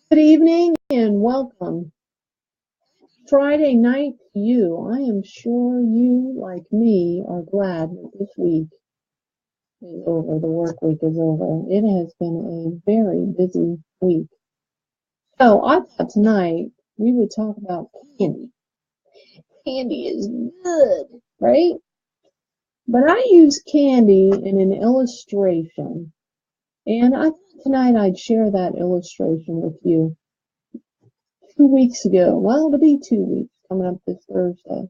Good evening and welcome. Friday night to you. I am sure you, like me, are glad that this week is over. The work week is over. It has been a very busy week. So I thought tonight we would talk about candy. Candy is good, right? But I use candy in an illustration. And I thought tonight I'd share that illustration with you. 2 weeks ago, well, it'll be 2 weeks coming up this Thursday,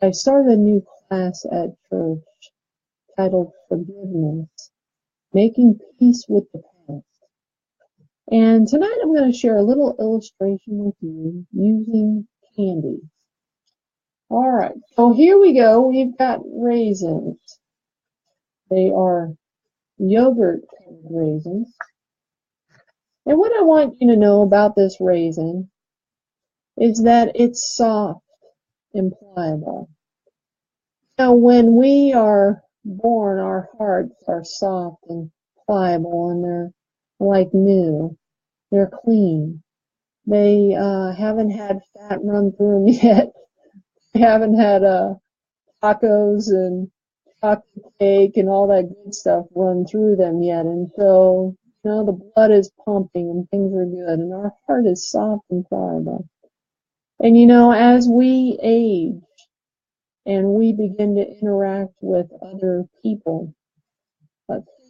I started a new class at church titled Forgiveness, Making Peace with the Past. And tonight I'm going to share a little illustration with you using candy. All right, so here we go. We've got raisins. They are yogurt raisins. And what I want you to know about this raisin is that it's soft and pliable. Now, when we are born, our hearts are soft and pliable, and they're like new. They're clean. They haven't had fat run through them yet. They haven't had tacos and chocolate cake and all that good stuff run through them yet. And so, the blood is pumping and things are good, and our heart is soft and pliable. And as we age and we begin to interact with other people,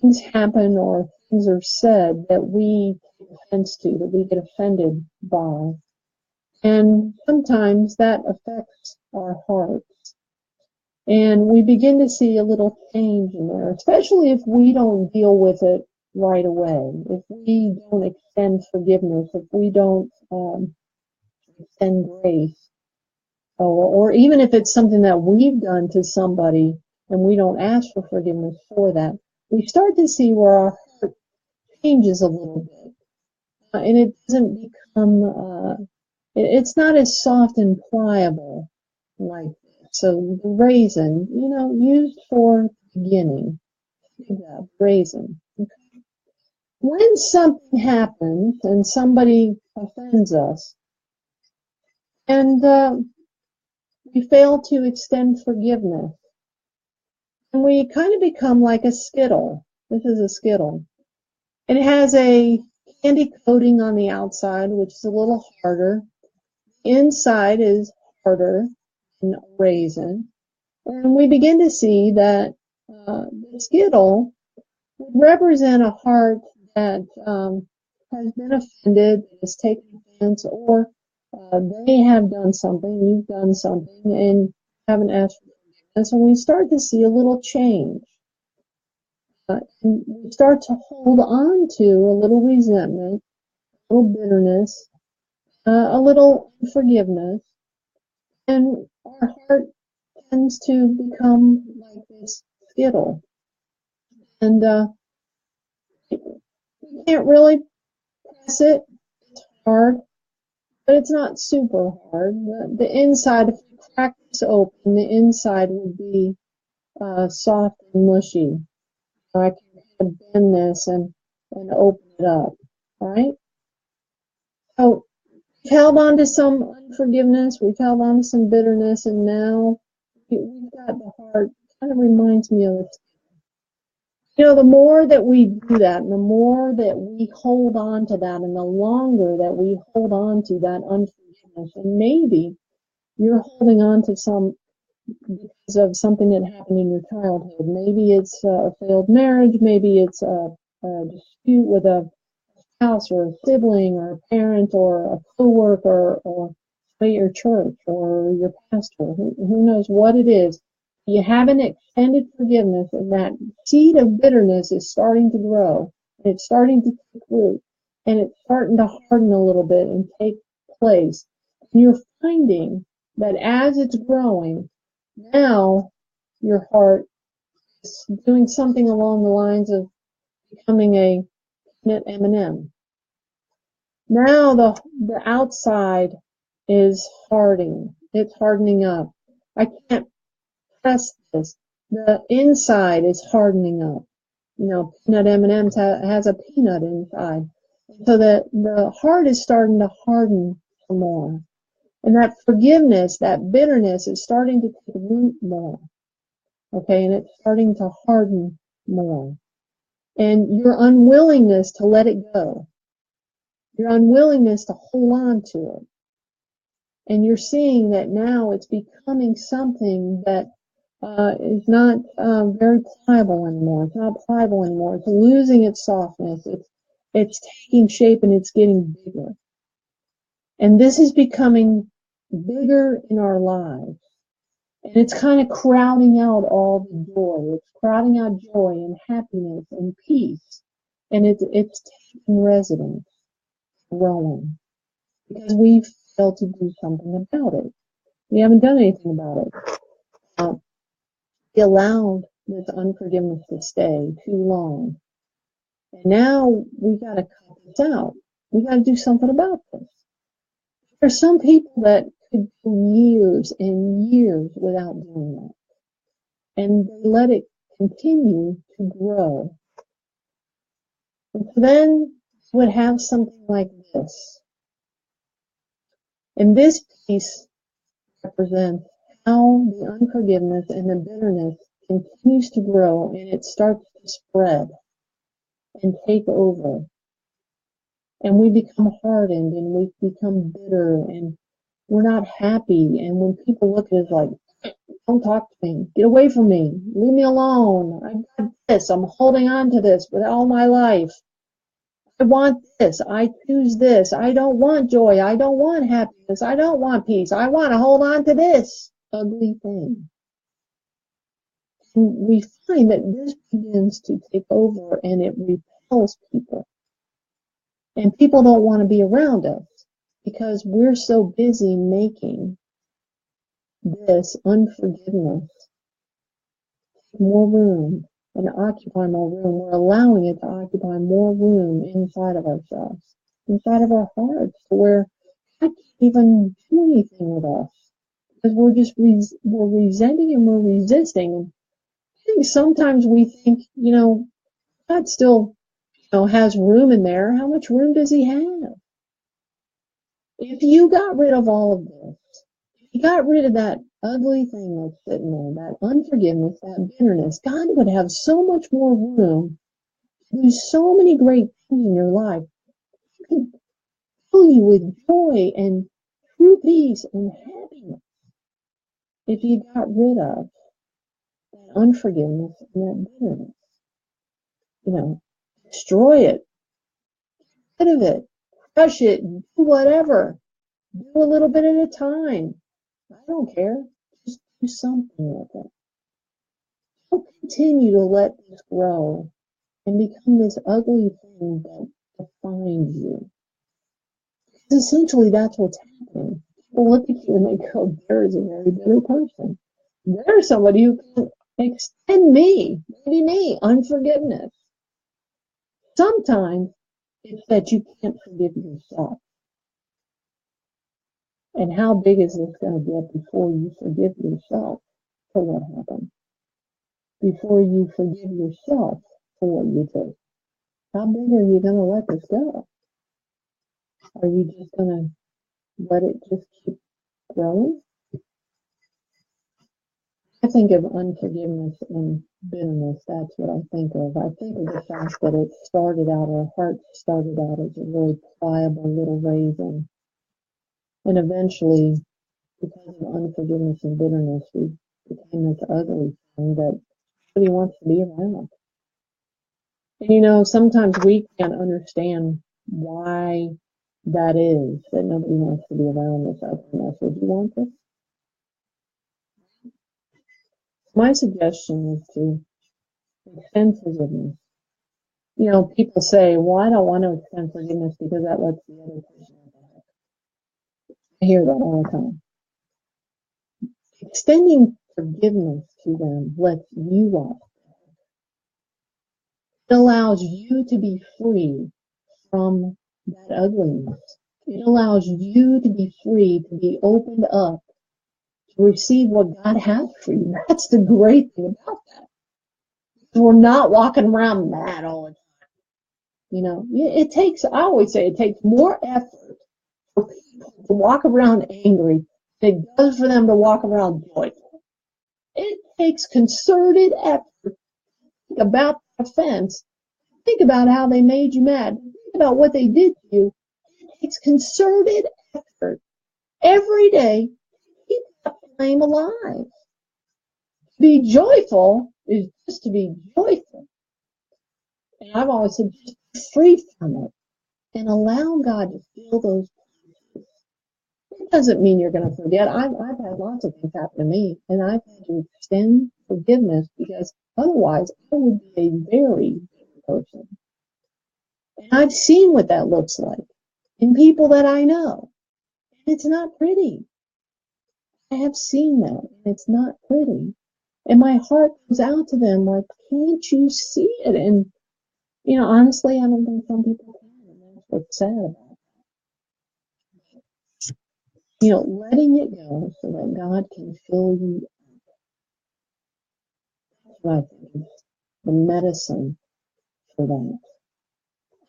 things happen or things are said that we take offense to, that we get offended by. And sometimes that affects our hearts. And we begin to see a little change in there, especially if we don't deal with it right away, if we don't extend forgiveness, if we don't extend grace, or even if it's something that we've done to somebody and we don't ask for forgiveness for that, we start to see where our heart changes a little bit. And it doesn't become, it's not as soft and pliable like that. So the raisin, used for beginning, raisin. Okay. When something happens and somebody offends us, and we fail to extend forgiveness, and we kind of become like a skittle. This is a skittle. It has a candy coating on the outside, which is a little harder. Inside is harder than a raisin. And we begin to see that the skittle would represent a heart that has been offended, has taken offense, or they have done something, you've done something, and haven't asked for forgiveness. And we start to see a little change. And we start to hold on to a little resentment, a little bitterness, a little unforgiveness, and our heart tends to become like this skittle. And we can't really press it. It's hard, but it's not super hard. The inside, if you crack this open, the inside would be soft and mushy. So I can kind of bend this and open it up, right? So we've held on to some unforgiveness, we've held on to some bitterness, and now we've got the heart. Kind of reminds me of it. The more that we do that, and the more that we hold on to that, and the longer that we hold on to that unforgiveness, and maybe you're holding on to some because of something that happened in your childhood. Maybe it's a failed marriage, maybe it's a dispute with a spouse or a sibling or a parent or a coworker or at your church or your pastor. Who knows what it is. You haven't extended forgiveness, and that seed of bitterness is starting to grow, and it's starting to take root, and it's starting to harden a little bit and take place. And you're finding that as it's growing, now your heart is doing something along the lines of becoming a peanut M&m. Now the outside is hardening. It's hardening up. I can't press this. The inside is hardening up. Peanut M&Ms has a peanut inside. So that the heart is starting to harden some more. And that forgiveness, that bitterness is starting to take root more. Okay, and it's starting to harden more. And your unwillingness to let it go, your unwillingness to hold on to it. And you're seeing that now it's becoming something that is not very pliable anymore. It's not pliable anymore. It's losing its softness. It's taking shape and it's getting bigger. And this is becoming bigger in our lives. And it's kind of crowding out all the joy. It's crowding out joy and happiness and peace. And it's taking residence, growing. Because we've failed to do something about it. We haven't done anything about it. We allowed this unforgiveness to stay too long. And now we got to cut this out. We got to do something about this. There's some people that could go years and years without doing that. And they let it continue to grow. And so then would have something like this. And this piece represents how the unforgiveness and the bitterness continues to grow and it starts to spread and take over. And we become hardened and we become bitter and we're not happy. And when people look at us like, don't talk to me, get away from me, leave me alone. I've got this, I'm holding on to this with all my life. I want this, I choose this, I don't want joy, I don't want happiness, I don't want peace, I want to hold on to this ugly thing. And we find that this begins to take over and it repels people. And people don't want to be around us because we're so busy making this unforgiveness take more room and occupy more room. We're allowing it to occupy more room inside of ourselves, inside of our hearts, to where God can't even do anything with us because we're just we're resenting and we're resisting. I think sometimes we think, God still, has room in there. How much room does He have? If you got rid of all of this, if you got rid of that ugly thing that's sitting there, that unforgiveness, that bitterness, God would have so much more room to do so many great things in your life. He could fill you with joy and true peace and happiness if you got rid of that unforgiveness and that bitterness. Destroy it, get rid of it, crush it, do whatever. Do a little bit at a time. I don't care. Just do something with it. Don't continue to let this grow and become this ugly thing that defines you. Because essentially that's what's happening. People look at you and they go, there is a very bitter person. There's somebody who can extend maybe me, unforgiveness. Sometimes it's that you can't forgive yourself. And how big is this going to get before you forgive yourself for what happened? Before you forgive yourself for what you did? How big are you going to let this go? Are you just going to let it just keep growing? I think of unforgiveness and bitterness. That's what I think of. I think of the fact that it started out, our hearts started out as a really pliable little raisin. And eventually, because of unforgiveness and bitterness, we became this ugly thing that nobody wants to be around. And sometimes we can't understand why that is, that nobody wants to be around this ugliness. Would you want this? My suggestion is to extend forgiveness. People say, well, I don't want to extend forgiveness because that lets the other person off the hook. I hear that all the time. Extending forgiveness to them lets you off. It allows you to be free from that ugliness. It allows you to be free, to be opened up, to receive what God has for you. That's the great thing about that. We're not walking around mad all the time. You know, it takes, I always say it takes more effort for people to walk around angry than it does for them to walk around joyful. It takes concerted effort to think about the offense, think about how they made you mad, think about what they did to you. It takes concerted effort every day to keep that flame alive. To be joyful is just to be joyful. And I've always said, just be free from it and allow God to fill those places. It doesn't mean you're going to forget. I've had lots of things happen to me, and I've had to extend forgiveness because otherwise I would be a very bitter person. And I've seen what that looks like in people that I know. And it's not pretty. I have seen that, and it's not pretty. And my heart goes out to them like, can't you see it? And, you know, honestly, I don't think some people can. And that's what's sad about it. You know, letting it go so that God can fill you. That's what I think is the medicine for that.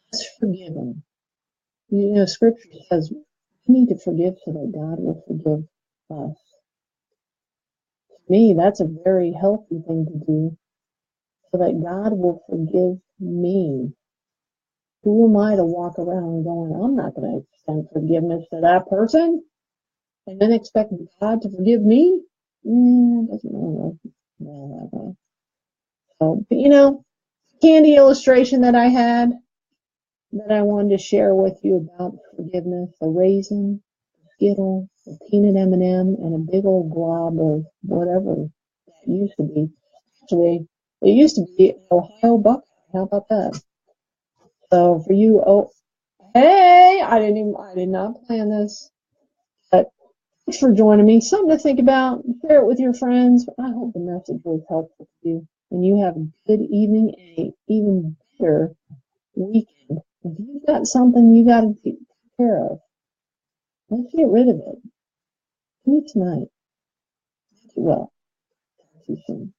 It's forgiving. You know, Scripture says we need to forgive so that God will forgive us. To me, that's a very healthy thing to do so that God will forgive me. Who am I to walk around going, I'm not going to extend forgiveness to that person and then expect God to forgive me? It doesn't really work well that way. So, but you know, candy illustration that I had that I wanted to share with you about forgiveness, a raisin, a skittle, a peanut M&M, and a big old glob of whatever that used to be. Actually, it used to be Ohio buckeye. How about that? So for you, oh, hey, I did not plan this, but thanks for joining me. Something to think about. Share it with your friends. I hope the message was helpful to you, and you have a good evening and an even better weekend. If you've got something you got to take care of, let's get rid of it. Do it tonight. Well, talk to you soon.